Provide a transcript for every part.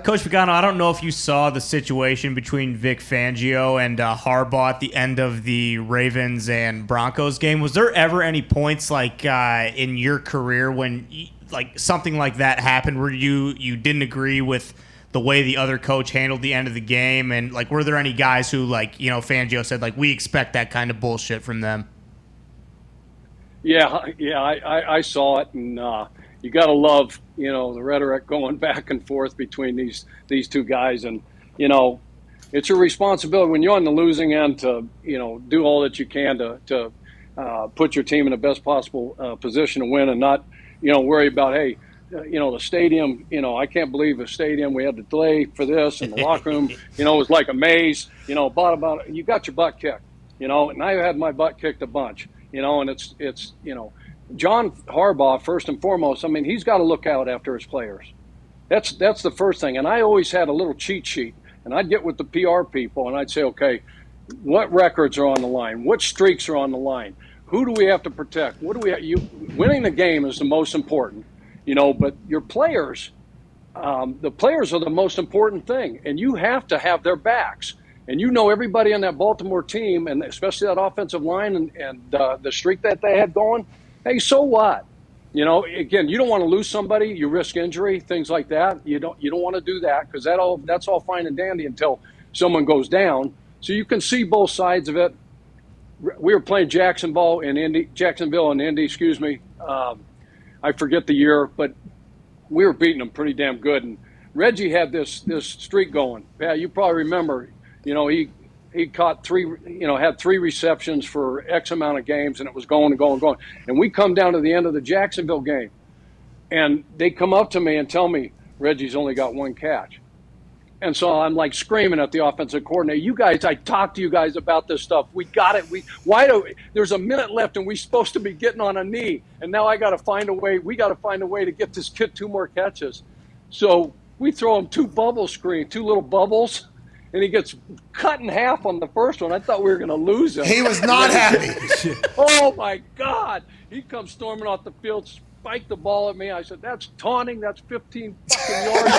Coach Pagano, I don't know if you saw the situation between Vic Fangio and Harbaugh at the end of the Ravens and Broncos game. Was there ever any points like in your career when like something like that happened where you didn't agree with the way the other coach handled the end of the game? And like, were there any guys who Fangio said like, we expect that kind of bullshit from them? Yeah, I saw it, and you got to love, the rhetoric going back and forth between these two guys, and it's your responsibility when you're on the losing end to do all that you can to put your team in the best possible position to win, and not worry about the stadium. I can't believe the stadium, we had to delay for this, and the locker room was like a maze. About you got your butt kicked, and I had my butt kicked a bunch. And it's John Harbaugh, first and foremost, I mean, he's got to look out after his players. That's the first thing. And I always had a little cheat sheet, and I'd get with the PR people, and I'd say, okay, what records are on the line? What streaks are on the line? Who do we have to protect? Winning the game is the most important, but your players, the players are the most important thing, and you have to have their backs. And everybody on that Baltimore team, and especially that offensive line and the streak that they had going, hey, so what? Again, you don't want to lose somebody. You risk injury, things like that. You don't want to do that because that's all fine and dandy until someone goes down. So you can see both sides of it. We were playing Jacksonville and Indy. I forget the year, but we were beating them pretty damn good. And Reggie had this streak going. Yeah, you probably remember. He caught had 3 receptions for X amount of games, and it was going and going and going. And we come down to the end of the Jacksonville game, and they come up to me and tell me, Reggie's only got 1 catch. And so I'm like screaming at the offensive coordinator, you guys, I talked to you guys about this stuff. We got it. There's a minute left, and we're supposed to be getting on a knee. And now we got to find a way to get this kid 2 more catches. So we throw him 2 little bubbles. And he gets cut in half on the first one. I thought we were going to lose him. He was not happy. Oh, my God. He comes storming off the field, spiked the ball at me. I said, that's taunting. That's 15 fucking yards.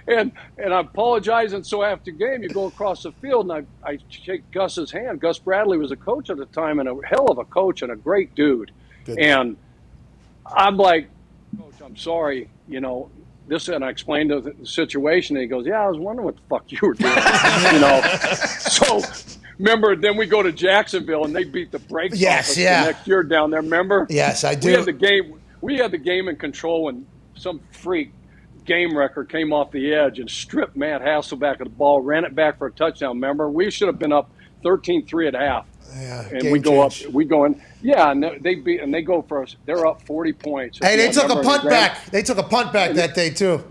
and I apologize. And so after the game, you go across the field, and I shake Gus's hand. Gus Bradley was a coach at the time, and a hell of a coach and a great dude. And I'm like, Coach, I'm sorry, and I explained the situation, and he goes, yeah, I was wondering what the fuck you were doing. So remember, then we go to Jacksonville, and they beat the brakes off us the next year down there, remember? Yes, I do. We had the game in control, and some freak game record came off the edge and stripped Matt Hasselbeck of the ball, ran it back for a touchdown, remember? We should have been up 13-3 at half. Yeah, and we go in. Yeah, and they go for us. They're up 40 points. Hey, they took a punt back. They took a punt back that day too.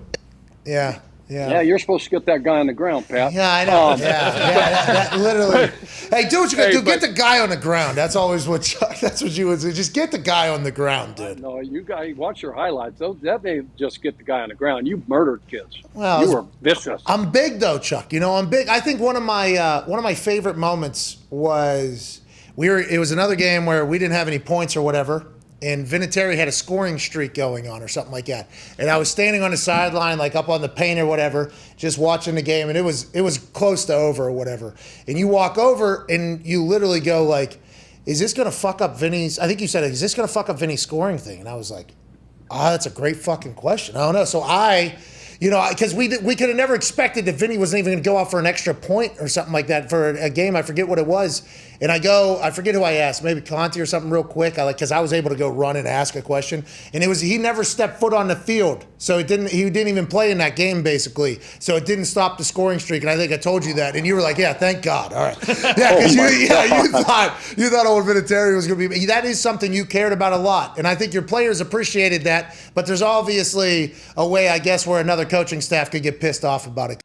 Yeah. Yeah, you're supposed to get that guy on the ground, Pat. Yeah, I know. That literally. Hey, do what you got to do. Get the guy on the ground. That's always what. That's what you would do. Just get the guy on the ground, dude. No, you guys watch your highlights. That may just get the guy on the ground. You murdered kids. Well, you were vicious. I'm big though, Chuck. I'm big. I think one of my favorite moments was it was another game where we didn't have any points or whatever. And Vinatieri had a scoring streak going on or something like that. And I was standing on the sideline, like up on the paint or whatever, just watching the game. And it was close to over or whatever. And you walk over and you literally go like, is this going to fuck up Vinny's? I think you said, is this going to fuck up Vinny's scoring thing? And I was like, that's a great fucking question. I don't know. So because we could have never expected that Vinny wasn't even going to go out for an extra point or something like that for a game. I forget what it was. And I forget who I asked, maybe Conti or something real quick. Because I was able to go run and ask a question. And he never stepped foot on the field. So he didn't even play in that game basically. So it didn't stop the scoring streak. And I think I told you that. And you were like, yeah, thank God. All right. Yeah, because you thought old Vinatieri was going to be. That is something you cared about a lot. And I think your players appreciated that. But there's obviously a way, I guess, where another coaching staff could get pissed off about it.